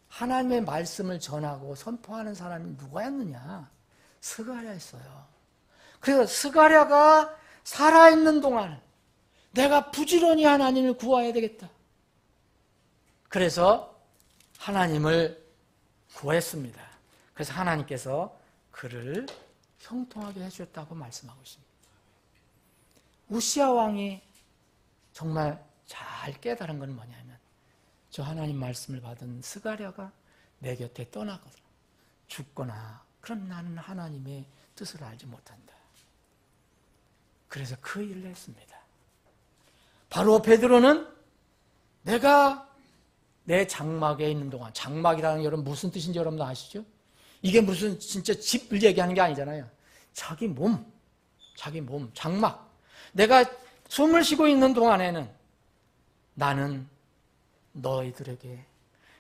하나님의 말씀을 전하고 선포하는 사람이 누구였느냐? 스가랴였어요. 그래서 스가랴가 살아있는 동안 내가 부지런히 하나님을 구해야 되겠다. 그래서 하나님을 구했습니다. 그래서 하나님께서 그를 형통하게 해주셨다고 말씀하고 있습니다. 우시아 왕이 정말 잘 깨달은 건 뭐냐면, 저 하나님 말씀을 받은 스가랴가 내 곁에 떠나거나 죽거나 그럼 나는 하나님의 뜻을 알지 못한다. 그래서 그 일을 했습니다. 바로 베드로는 내가 내 장막에 있는 동안, 장막이라는 게 여러분 무슨 뜻인지 여러분 아시죠? 이게 무슨 진짜 집을 얘기하는 게 아니잖아요. 자기 몸, 장막. 내가 숨을 쉬고 있는 동안에는 나는 너희들에게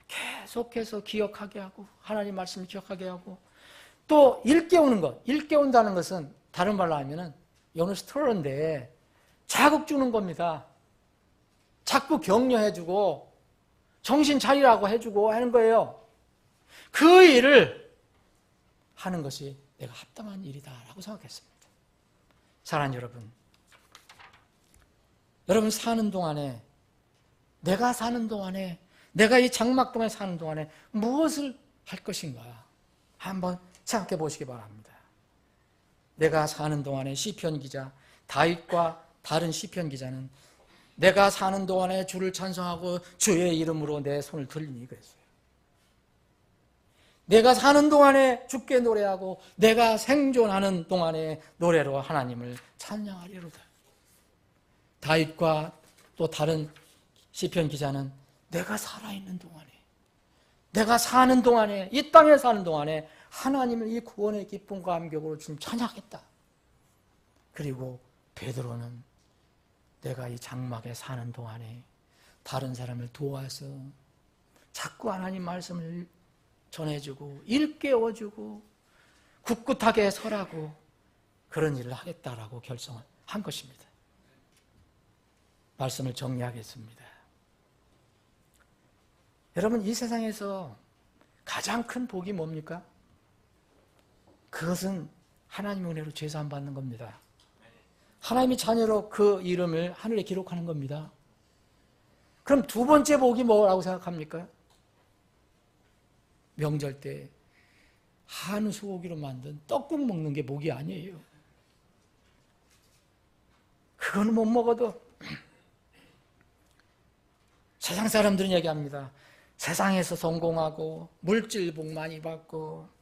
계속해서 기억하게 하고, 하나님 말씀을 기억하게 하고, 또 일깨우는 것, 일깨운다는 것은 다른 말로 하면은 영어 스토어인데 자극 주는 겁니다. 자꾸 격려해주고 정신 차리라고 해주고 하는 거예요. 그 일을 하는 것이 내가 합당한 일이다라고 생각했습니다. 사랑하는 여러분, 여러분 사는 동안에, 내가 사는 동안에, 내가 이 장막동에 사는 동안에 무엇을 할 것인가 한번 생각해 보시기 바랍니다. 내가 사는 동안에 시편 기자 다윗과 다른 시편 기자는 내가 사는 동안에 주를 찬송하고 주의 이름으로 내 손을 들리니 그랬어요. 내가 사는 동안에 주께 노래하고 내가 생존하는 동안에 노래로 하나님을 찬양하리로다. 다윗과 또 다른 시편 기자는 내가 살아있는 동안에, 내가 사는 동안에, 이 땅에 사는 동안에 하나님을 이 구원의 기쁨과 감격으로 지금 찬양하겠다. 그리고 베드로는 내가 이 장막에 사는 동안에 다른 사람을 도와서 자꾸 하나님 말씀을 전해주고 일깨워주고 굳굳하게 서라고 그런 일을 하겠다라고 결정을 한 것입니다. 말씀을 정리하겠습니다. 여러분, 이 세상에서 가장 큰 복이 뭡니까? 그것은 하나님의 은혜로 죄사함 받는 겁니다. 하나님의 자녀로 그 이름을 하늘에 기록하는 겁니다. 그럼 두 번째 복이 뭐라고 생각합니까? 명절 때 한우 소고기로 만든 떡국 먹는 게 복이 아니에요. 그거는 못 먹어도 세상 사람들은 얘기합니다. 세상에서 성공하고 물질 복 많이 받고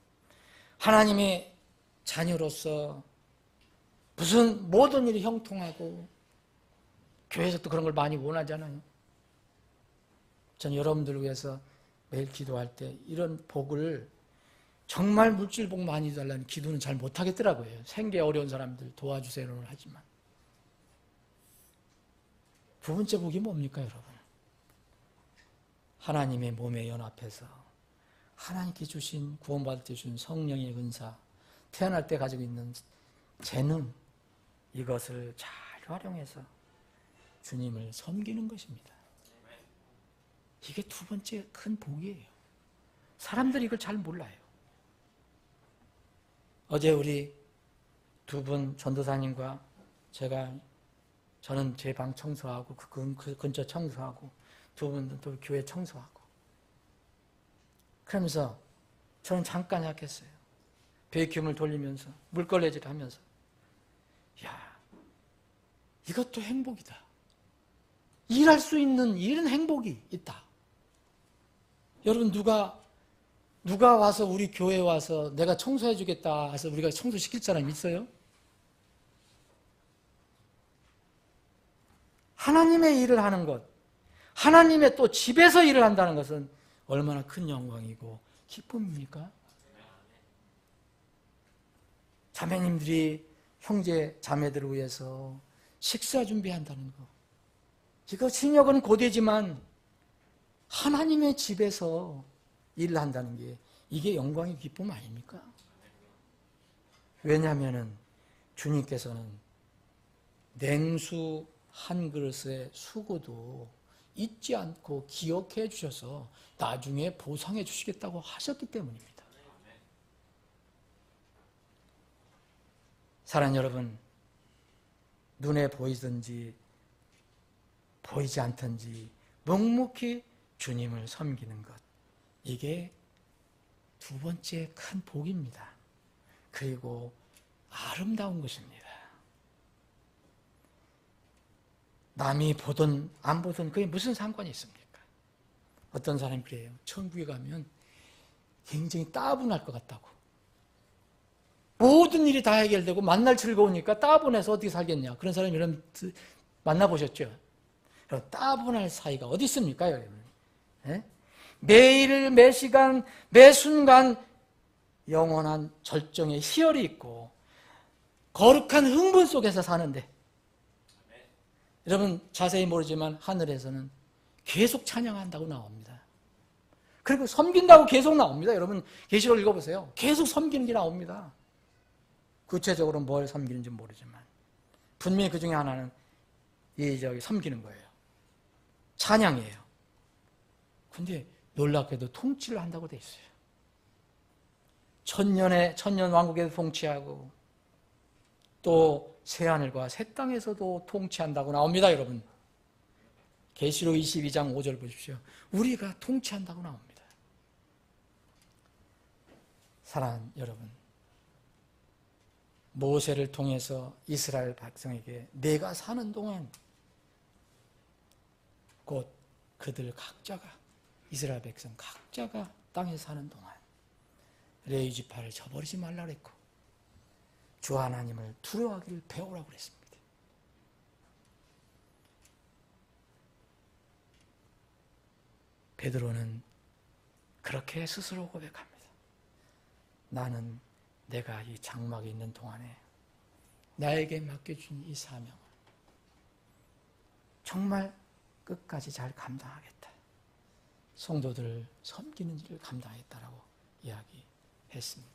하나님의 자녀로서 무슨 모든 일이 형통하고 교회에서 또 그런 걸 많이 원하잖아요. 전 여러분들을 위해서 매일 기도할 때 이런 복을 정말 물질복 많이 달라는 기도는 잘 못하겠더라고요. 생계 어려운 사람들 도와주세요는 하지만. 두 번째 복이 뭡니까, 여러분? 하나님의 몸에 연합해서 하나님께 주신, 구원받을 때 주신 성령의 은사, 태어날 때 가지고 있는 재능, 이것을 잘 활용해서 주님을 섬기는 것입니다. 이게 두 번째 큰 복이에요. 사람들이 이걸 잘 몰라요. 어제 우리 두 분 전도사님과 저는 제 방 청소하고 그 근처 청소하고 두 분은 또 교회 청소하고 그러면서 저는 잠깐 약했어요. 베이큐음을 돌리면서 물걸레질 하면서 야, 이것도 행복이다. 일할 수 있는 이런 행복이 있다. 여러분 누가 와서 우리 교회에 와서 내가 청소해 주겠다 해서 우리가 청소시킬 사람이 있어요? 하나님의 일을 하는 것, 하나님의 또 집에서 일을 한다는 것은 얼마나 큰 영광이고 기쁨입니까? 자매님들이 형제 자매들을 위해서 식사 준비한다는 것, 이거 신역은 고되지만 하나님의 집에서 일을 한다는 게 이게 영광의 기쁨 아닙니까? 왜냐하면 주님께서는 냉수 한 그릇의 수고도 잊지 않고 기억해 주셔서 나중에 보상해 주시겠다고 하셨기 때문입니다. 사랑하는 여러분, 눈에 보이든지 보이지 않든지 묵묵히 주님을 섬기는 것, 이게 두 번째 큰 복입니다. 그리고 아름다운 것입니다. 남이 보든 안 보든 그게 무슨 상관이 있습니까? 어떤 사람이 그래요. 천국에 가면 굉장히 따분할 것 같다고. 모든 일이 다 해결되고 만날 즐거우니까 따분해서 어떻게 살겠냐. 그런 사람 여러분 만나보셨죠? 따분할 사이가 어디 있습니까, 여러분? 예? 매일, 매 시간, 매 순간 영원한 절정의 희열이 있고 거룩한 흥분 속에서 사는데 여러분 자세히 모르지만 하늘에서는 계속 찬양한다고 나옵니다. 그리고 섬긴다고 계속 나옵니다. 여러분 계시록 읽어보세요. 계속 섬기는 게 나옵니다. 구체적으로 뭘 섬기는지 모르지만 분명히 그 중에 하나는 섬기는 거예요. 찬양이에요. 근데 놀랍게도 통치를 한다고 돼 있어요. 천년 왕국에도 통치하고 또 새하늘과 새 땅에서도 통치한다고 나옵니다, 여러분. 계시록 22장 5절 보십시오. 우리가 통치한다고 나옵니다. 사랑하는 여러분, 모세를 통해서 이스라엘 백성에게 내가 사는 동안 곧 그들 각자가 이스라엘 백성 각자가 땅에 사는 동안 레위 지파를 저버리지 말라 그랬고 주 하나님을 두려워하기를 배우라고 그랬습니다. 베드로는 그렇게 스스로 고백합니다. 나는 내가 이 장막에 있는 동안에 나에게 맡겨준 이 사명을 정말 끝까지 잘 감당하겠다. 성도들을 섬기는 일을 감당하겠다라고 이야기했습니다.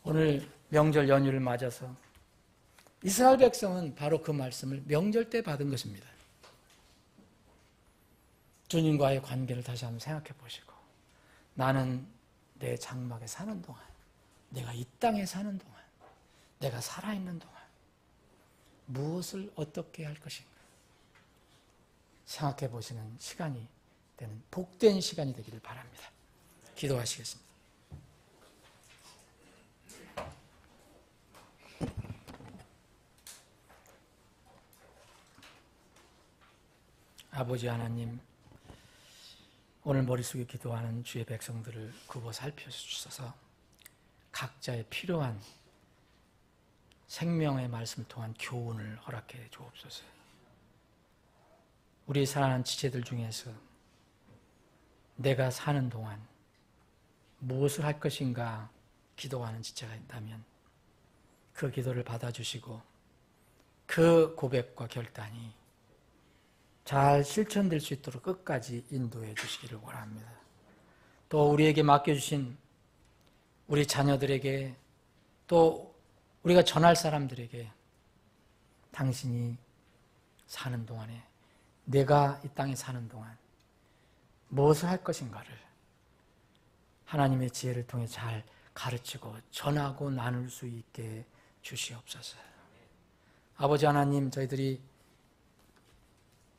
오늘 명절 연휴를 맞아서 이스라엘 백성은 바로 그 말씀을 명절 때 받은 것입니다. 주님과의 관계를 다시 한번 생각해 보시고 나는 내 장막에 사는 동안, 내가 이 땅에 사는 동안, 내가 살아있는 동안 무엇을 어떻게 할 것인가 생각해 보시는 시간이 되는 복된 시간이 되기를 바랍니다. 기도하시겠습니다. 아버지 하나님, 오늘 머릿속에 기도하는 주의 백성들을 굽어 살펴주셔서 각자의 필요한 생명의 말씀을 통한 교훈을 허락해 주옵소서. 우리 사랑하는 지체들 중에서 내가 사는 동안 무엇을 할 것인가 기도하는 지체가 있다면 그 기도를 받아주시고 그 고백과 결단이 잘 실천될 수 있도록 끝까지 인도해 주시기를 원합니다. 또 우리에게 맡겨주신 우리 자녀들에게 또 우리가 전할 사람들에게 당신이 사는 동안에 내가 이 땅에 사는 동안 무엇을 할 것인가를 하나님의 지혜를 통해 잘 가르치고 전하고 나눌 수 있게 주시옵소서. 아버지 하나님, 저희들이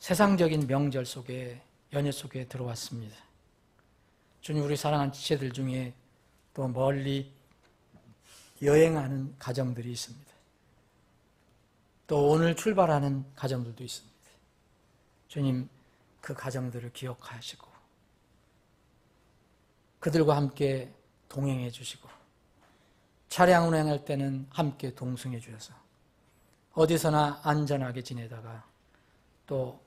세상적인 명절 속에 연휴 속에 들어왔습니다. 주님, 우리 사랑하는 지체들 중에 또 멀리 여행하는 가정들이 있습니다. 또 오늘 출발하는 가정들도 있습니다. 주님, 그 가정들을 기억하시고 그들과 함께 동행해 주시고 차량 운행할 때는 함께 동승해 주셔서 어디서나 안전하게 지내다가 또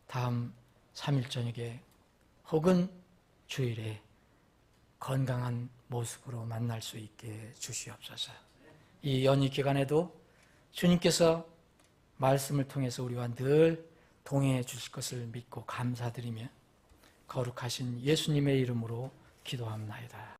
다음 3일 저녁에 혹은 주일에 건강한 모습으로 만날 수 있게 주시옵소서. 이 연휴 기간에도 주님께서 말씀을 통해서 우리와 늘 동행해 주실 것을 믿고 감사드리며 거룩하신 예수님의 이름으로 기도합나이다.